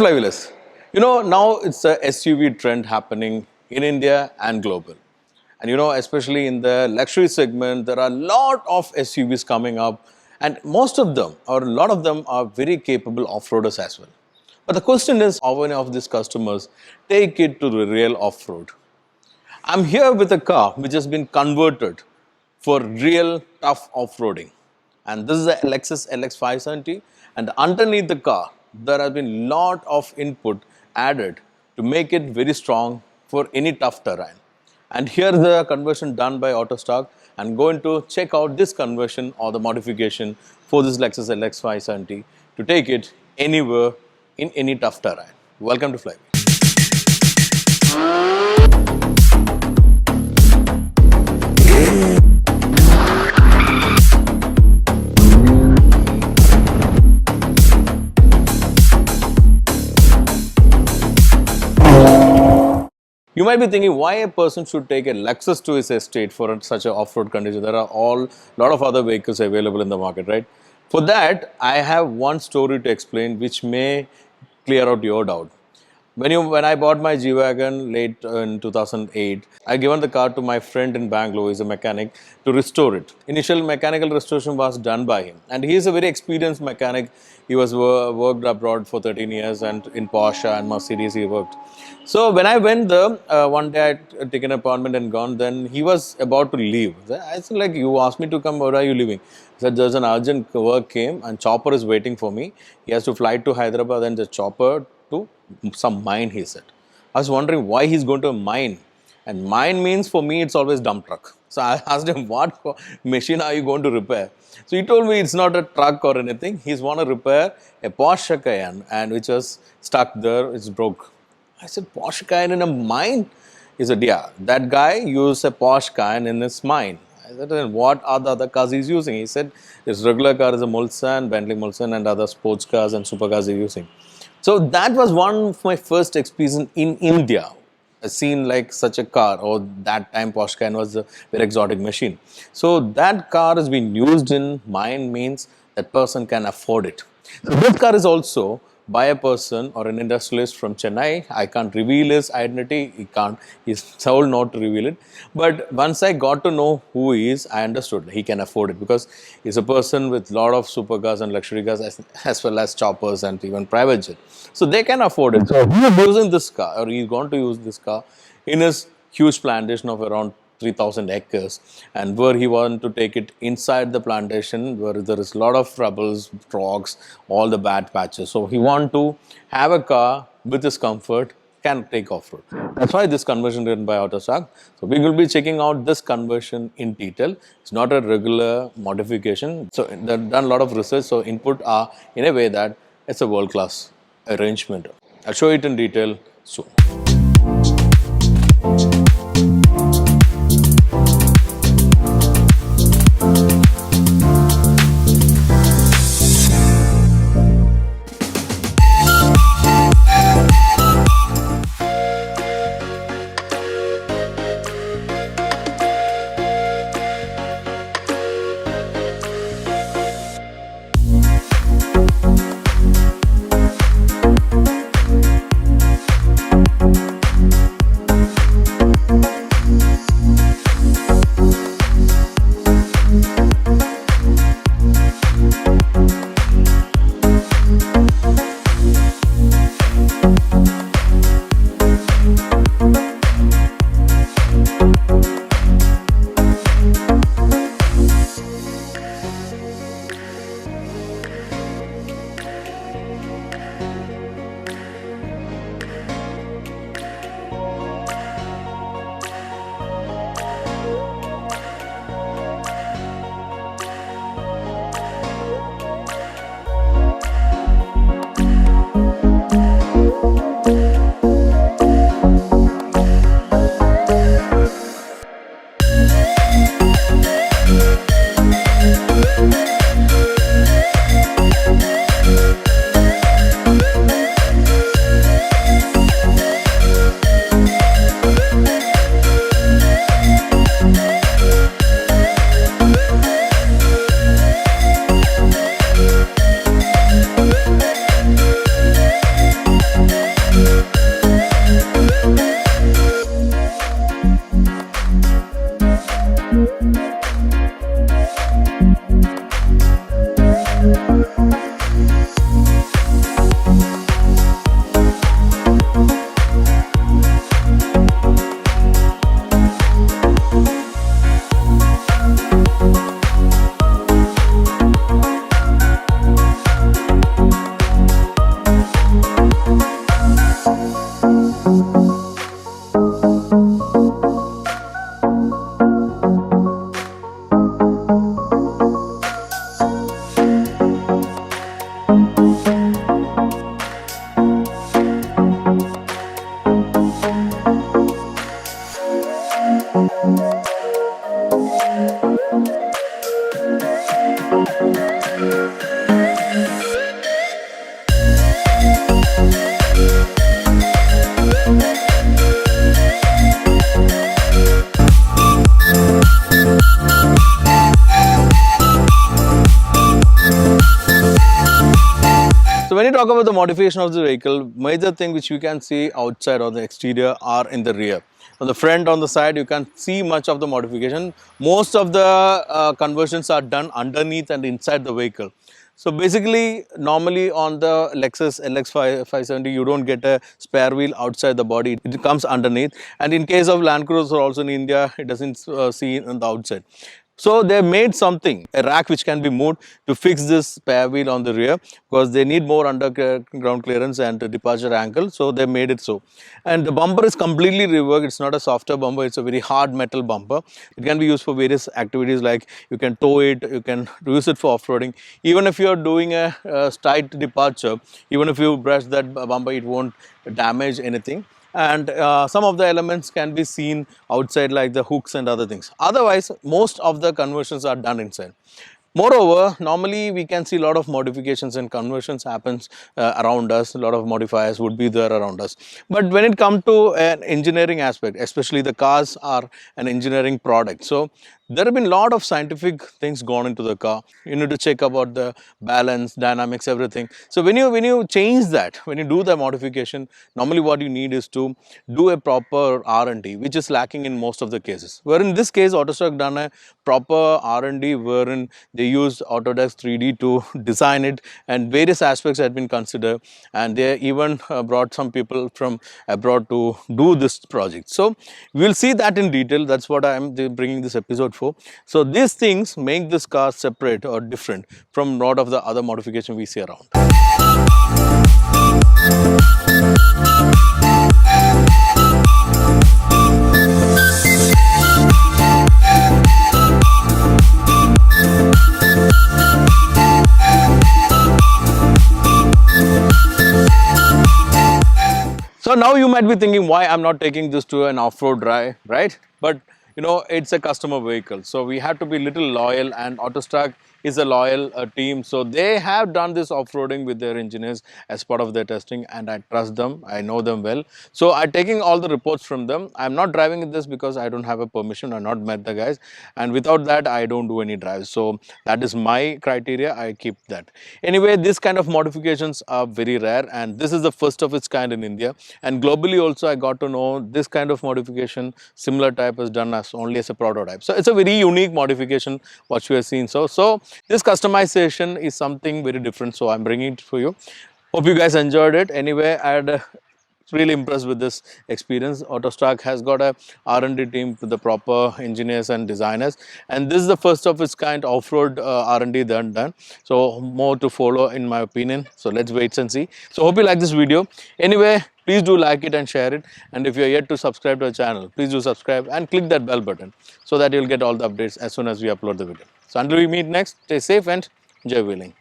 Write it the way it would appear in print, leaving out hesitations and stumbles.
Flywheelers. Now it's a SUV trend happening in India and global. And especially in the luxury segment, there are a lot of SUVs coming up, and most of them, or a lot of them, are very capable off-roaders as well. But the question is, how many of these customers take it to the real off-road? I'm here with a car which has been converted for real tough off-roading. And this is a Lexus LX570, and underneath the car, there has been a lot of input added to make it very strong for any tough terrain. And here the conversion done by Autostarke. I'm going to check out this conversion or the modification for this Lexus LX570 to take it anywhere in any tough terrain. Welcome to Flywheel. You might be thinking why a person should take a Lexus to his estate for such an off-road condition. There are a lot of other vehicles available in the market, right? For that, I have one story to explain which may clear out your doubt. When I bought my G-Wagon late in 2008, I given the car to my friend in Bangalore, he's a mechanic, to restore it. Initial mechanical restoration was done by him, and he is a very experienced mechanic. He was worked abroad for 13 years, and in Porsche and Mercedes he worked. So when I went there, one day I had taken an appointment and gone, then he was about to leave. I said, like, you asked me to come, where are you leaving? He said, there's an urgent work came and chopper is waiting for me. He has to fly to Hyderabad and the chopper to some mine, he said. I was wondering why he's going to a mine. And mine means for me, it's always dump truck. So I asked him, what machine are you going to repair? So he told me it's not a truck or anything. He's want to repair a Porsche Cayenne, and which was stuck there, it's broke. I said, Porsche Cayenne in a mine? He said, yeah, that guy used a Porsche Cayenne in his mine. I said, then what are the other cars he's using? He said, his regular car is a Mulsanne, Bentley Mulsanne, and other sports cars and supercars he's using. So that was one of my first experience in India. I seen like such a car, or that time Porsche Cayenne was a very exotic machine. So that car has been used in mine means that person can afford it. So this car is also by a person or an industrialist from Chennai. I can't reveal his identity. He's told not to reveal it. But once I got to know who he is, I understood he can afford it, because he's a person with a lot of supercars and luxury cars as well as choppers and even private jet. So they can afford it. So he is using this car, or he's going to use this car in his huge plantation of around 3,000 acres, and where he want to take it inside the plantation where there is a lot of rubbles, rocks, all the bad patches. So he want to have a car with his comfort, can take off-road. That's why this conversion written by Autostarke. So we will be checking out this conversion in detail. It's not a regular modification. So they've done a lot of research. So input are in a way that it's a world-class arrangement. I'll show it in detail soon. So when you talk about the modification of the vehicle, major thing which you can see outside or the exterior are in the rear. On the front, on the side, you can't see much of the modification. Most of the conversions are done underneath and inside the vehicle. So basically, normally on the Lexus LX570, you don't get a spare wheel outside the body. It comes underneath. And in case of Land Cruiser also in India, it doesn't see on the outside. So they made something, a rack which can be moved to fix this spare wheel on the rear, because they need more underground clearance and departure angle. So they made it so. And the bumper is completely reworked. It's not a softer bumper. It's a very hard metal bumper. It can be used for various activities, like you can tow it, you can use it for off-roading. Even if you're doing a tight departure, even if you brush that bumper, it won't damage anything. And some of the elements can be seen outside, like the hooks and other things. Otherwise, most of the conversions are done inside. Moreover, normally we can see a lot of modifications and conversions happens around us. A lot of modifiers would be there around us. But when it comes to an engineering aspect, especially the cars are an engineering product. So there have been a lot of scientific things gone into the car. You need to check about the balance, dynamics, everything. So when you change that, when you do the modification, normally what you need is to do a proper R&D, which is lacking in most of the cases. Where in this case, Autostarke done a proper R&D wherein they used Autodesk 3D to design it, and various aspects had been considered, and they even brought some people from abroad to do this project. So we will see that in detail. That's what I am bringing this episode for. So these things make this car separate or different from a lot of the other modification we see around. So now you might be thinking why I'm not taking this to an off-road drive, right? But you know, it's a customer vehicle, so we have to be little loyal, and Autostarke is a loyal team. So they have done this off-roading with their engineers as part of their testing, and I trust them, I know them well. So I'm taking all the reports from them. I'm not driving this because I don't have a permission, I've not met the guys, and without that I don't do any drives. So that is my criteria, I keep that. Anyway, this kind of modifications are very rare, and this is the first of its kind in India, and globally also I got to know this kind of modification, similar type, is done as only as a prototype. So it's a very unique modification what you have seen. So this customization is something very different, so I'm bringing it for you. Hope you guys enjoyed it. Anyway, I had really impressed with this experience. Autostarke has got a R&D team with the proper engineers and designers, and this is the first of its kind off-road R&D done. So more to follow in my opinion. So let's wait and see. So hope you like this video. Anyway, please do like it and share it, and if you are yet to subscribe to our channel, please do subscribe and click that bell button so that you'll get all the updates as soon as we upload the video. So until we meet next, stay safe and enjoy wheeling.